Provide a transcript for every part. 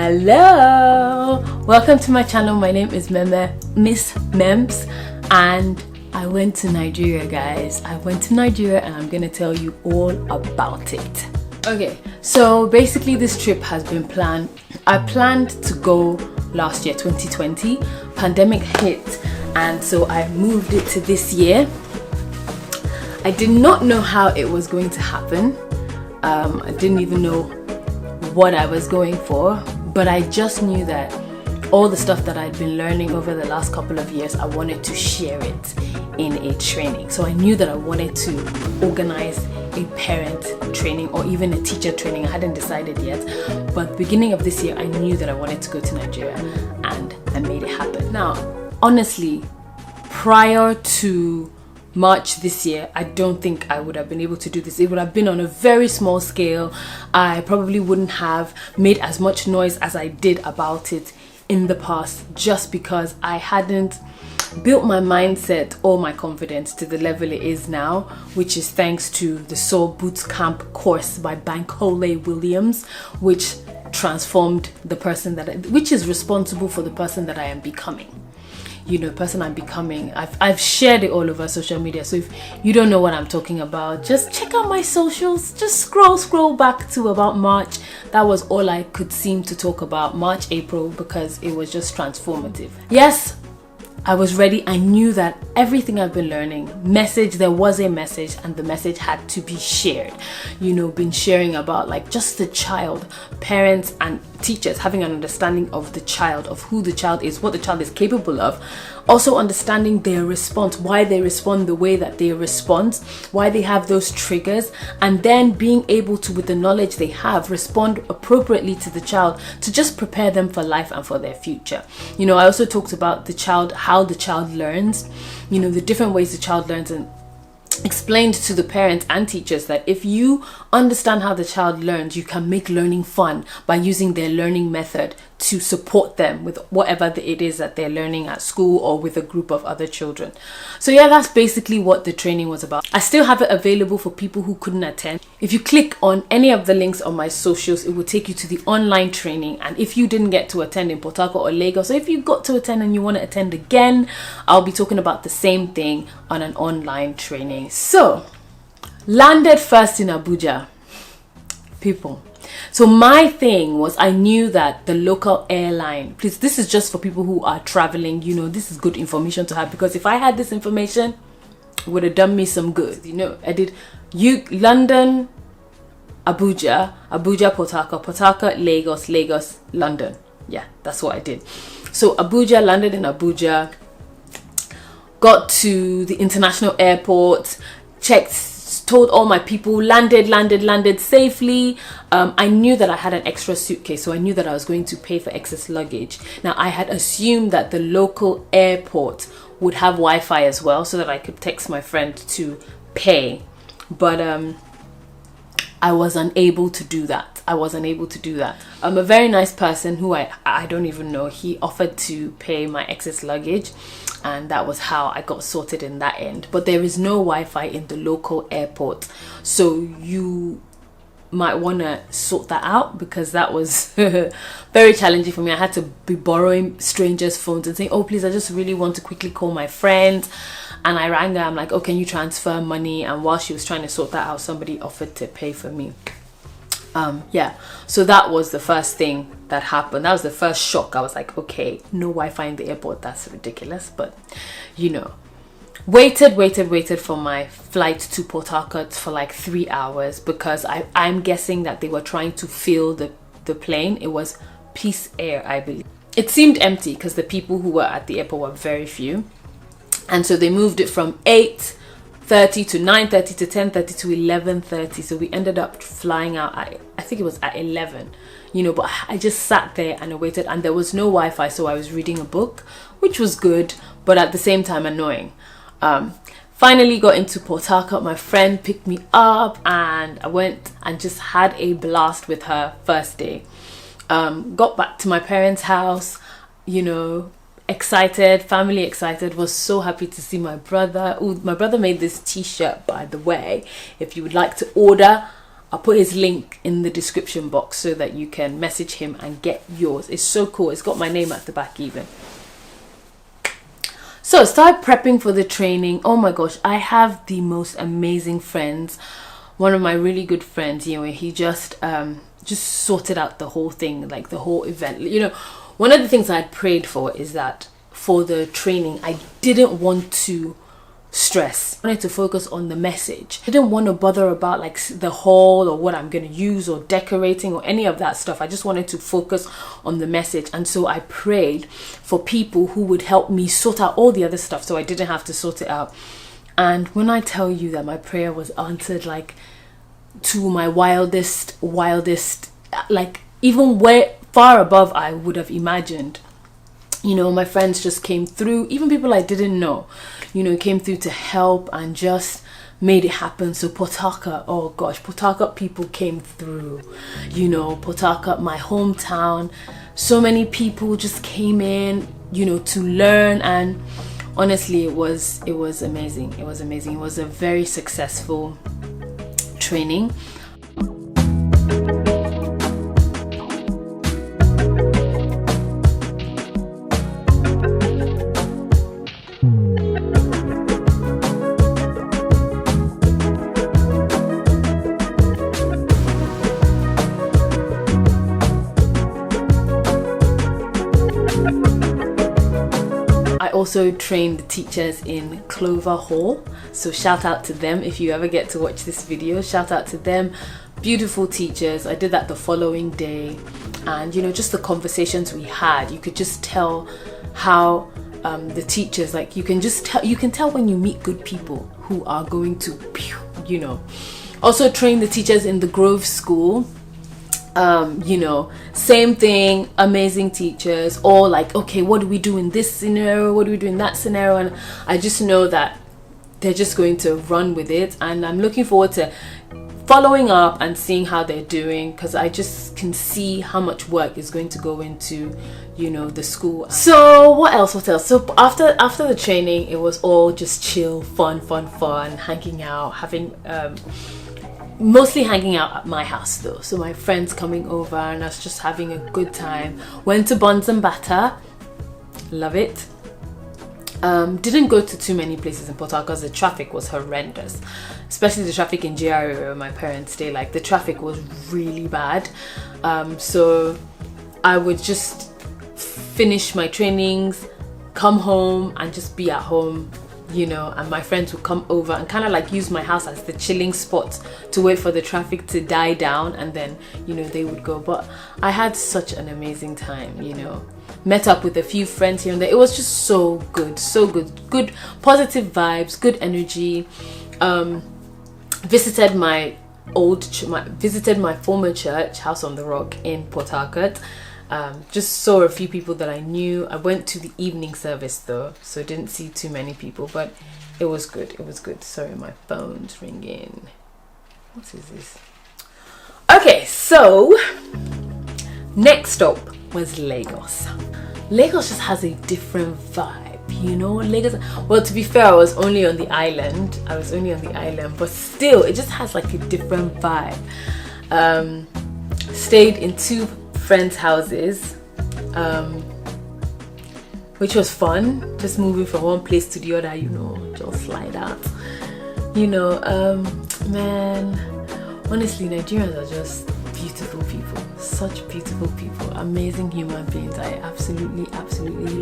Hello, welcome to my channel. My name is Miss Mems, and I went to Nigeria, guys. I went to Nigeria and I'm gonna tell you all about it. Okay, so basically this trip has been planned. I planned to go last year, 2020. Pandemic hit, and so I moved it to this year. I did not know how it was going to happen. I didn't even know what I was going for, but I just knew that all the stuff that I'd been learning over the last couple of years, I wanted to share it in a training. So I knew that I wanted to organize a parent training or even a teacher training. I hadn't decided yet, but beginning of this year, I knew that I wanted to go to Nigeria, and I made it happen. Now, honestly, prior to March this year, I don't think I would have been able to do this. It would have been on a very small scale. I probably wouldn't have made as much noise as I did about it in the past, just because I hadn't built my mindset or my confidence to the level it is now, which is thanks to the Soul Boot Camp course by Bankole Williams, which transformed the person which is responsible for the person that I am becoming. You know, person I'm becoming. I've shared it all over social media, so if you don't know what I'm talking about, just check out my socials. Just scroll back to about March. That was all I could seem to talk about, March, April, because it was just transformative. Yes, I was ready. I knew that everything I've been learning, there was a message, and the message had to be shared. You know, been sharing about like just the child, parents and teachers having an understanding of the child, of who the child is, what the child is capable of. Also understanding their response, why they respond the way that they respond, why they have those triggers, and then being able to, with the knowledge they have, respond appropriately to the child to just prepare them for life and for their future. You know, I also talked about the child, how the child learns, you know, the different ways the child learns, and explained to the parents and teachers that if you understand how the child learns, you can make learning fun by using their learning method to support them with whatever it is that they're learning at school or with a group of other children. So yeah, that's basically what the training was about. I still have it available for people who couldn't attend. If you click on any of the links on my socials, it will take you to the online training. And if you didn't get to attend in Port Harcourt or Lagos, or if you got to attend and you want to attend again, I'll be talking about the same thing on an online training. So, landed first in Abuja, people. So my thing was, I knew that the local airline, please, this is just for people who are traveling, you know, this is good information to have, because if I had this information, it would have done me some good. You know, I did London, Abuja, Port Harcourt, Lagos, London. Yeah, that's what I did. So Abuja, landed in Abuja, got to the international airport, told all my people, landed safely. I knew that I had an extra suitcase, so I knew that I was going to pay for excess luggage. Now, I had assumed that the local airport would have Wi-Fi as well, so that I could text my friend to pay. But I was unable to do that. A very nice person who I don't even know, he offered to pay my excess luggage, and that was how I got sorted in that end. But there is no Wi-Fi in the local airport, so you might want to sort that out, because that was very challenging for me. I had to be borrowing strangers' phones and saying, oh please, I just really want to quickly call my friend. And I rang her, I'm like, oh, can you transfer money? And while she was trying to sort that out, somebody offered to pay for me. Yeah, so that was the first thing that happened. That was the first shock. I was like, okay, no Wi-Fi in the airport, that's ridiculous. But you know, waited for my flight to Port Harcourt for like 3 hours, because I'm guessing that they were trying to fill the plane. It was Peace Air, I believe. It seemed empty because the people who were at the airport were very few, and so they moved it from 8:30 to 9:30 to 10:30 to 11:30. So we ended up flying out at, I think it was at 11, you know, but I just sat there and I waited, and there was no Wi-Fi, so I was reading a book, which was good, but at the same time annoying. Finally got into Port Harcourt. My friend picked me up and I went and just had a blast with her first day. Got back to my parents' house, you know, excited, family excited, was so happy to see my brother. Ooh, my brother made this t-shirt, by the way. If you would like to order, I'll put his link in the description box so that you can message him and get yours. It's so cool. It's got my name at the back even. So start prepping for the training. Oh my gosh, I have the most amazing friends. One of my really good friends, you know, he just sorted out the whole thing, like the whole event. You know, one of the things I had prayed for is that for the training, I didn't want to stress. I wanted to focus on the message. I didn't want to bother about like the hall or what I'm going to use or decorating or any of that stuff. I just wanted to focus on the message. And so I prayed for people who would help me sort out all the other stuff so I didn't have to sort it out. And when I tell you that my prayer was answered, like to my wildest, like even way far above I would have imagined. You know, my friends just came through, even people I didn't know, you know, came through to help and just made it happen. So Port Harcourt, oh gosh, Port Harcourt people came through, you know, Port Harcourt, my hometown. So many people just came in, you know, to learn, and honestly, it was amazing. It was amazing. It was a very successful training. Also trained the teachers in Clover Hall, so shout out to them if you ever get to watch this video. Shout out to them, beautiful teachers. I did that the following day, and you know, just the conversations we had, you could just tell how the teachers, like you can tell when you meet good people who are going to, you know. Also trained the teachers in the Grove School. You know, same thing, amazing teachers, all like, okay, what do we do in this scenario, what do we do in that scenario? And I just know that they're just going to run with it, and I'm looking forward to following up and seeing how they're doing, because I just can see how much work is going to go into, you know, the school. So what else? So after the training, it was all just chill, fun, hanging out, having mostly hanging out at my house though. So my friends coming over and us just having a good time. Went to Buns and Batter, love it. Didn't go to too many places in Port Harcourt because the traffic was horrendous, especially the traffic in GRA where my parents stay. Like the traffic was really bad, so I would just finish my trainings, come home and just be at home, you know, and my friends would come over and kind of like use my house as the chilling spot to wait for the traffic to die down, and then, you know, they would go. But I had such an amazing time, you know, met up with a few friends here and there. It was just so good, good positive vibes, good energy. Visited my former church, House on the Rock in Port Harcourt. Just saw a few people that I knew. I went to the evening service though, so didn't see too many people, but it was good. Sorry, my phone's ringing. What is this? Okay, so next stop was Lagos. Lagos just has a different vibe, you know. Lagos, well, to be fair, I was only on the island, but still it just has like a different vibe. Stayed in 2 friends' houses, which was fun, just moving from one place to the other, you know, just like that, you know. Man, honestly, Nigerians are just beautiful people, such beautiful people, amazing human beings. I absolutely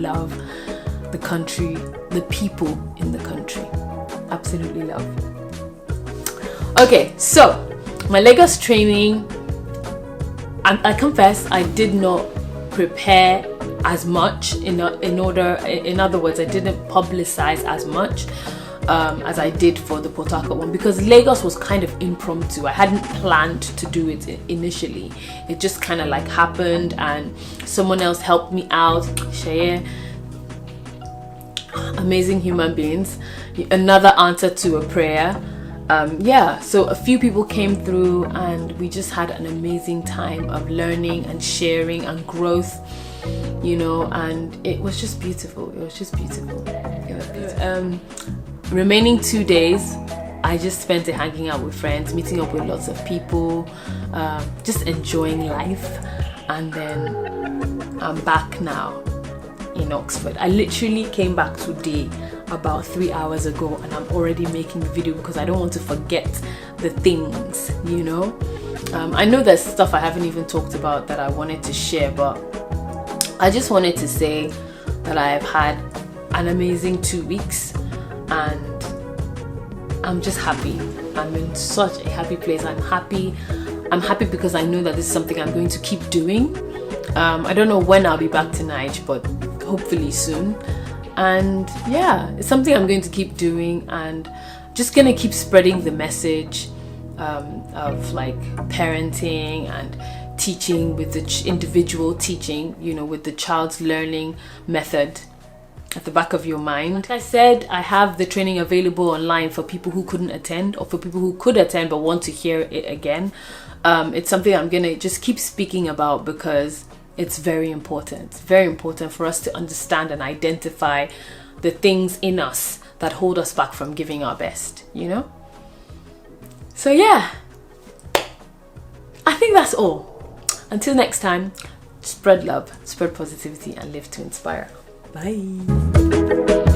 love the country, the people in the country, absolutely love. Okay, so my Lagos training, I confess I did not prepare as much. In other words, I didn't publicize as much as I did for the Port Harcourt one, because Lagos was kind of impromptu. I hadn't planned to do it initially. It just kind of like happened, and someone else helped me out. Shaye, amazing human beings. Another answer to a prayer. Yeah, so a few people came through and we just had an amazing time of learning and sharing and growth, you know, and it was just beautiful. Remaining 2 days, I just spent it hanging out with friends, meeting up with lots of people, just enjoying life. And then I'm back now in Oxford. I literally came back today about 3 hours ago, and I'm already making the video because I don't want to forget the things, you know. I know there's stuff I haven't even talked about that I wanted to share, but I just wanted to say that I've had an amazing 2 weeks, and I'm just happy. I'm in such a happy place. I'm happy because I know that this is something I'm going to keep doing. I don't know when I'll be back to Nige, but hopefully soon. And yeah, it's something I'm going to keep doing, and just gonna keep spreading the message of like parenting and teaching with the individual teaching, you know, with the child's learning method at the back of your mind. Like I said, I have the training available online for people who couldn't attend, or for people who could attend but want to hear it again. It's something I'm gonna just keep speaking about because it's very important. It's very important for us to understand and identify the things in us that hold us back from giving our best, you know? So yeah, I think that's all. Until next time, spread love, spread positivity, and live to inspire. Bye.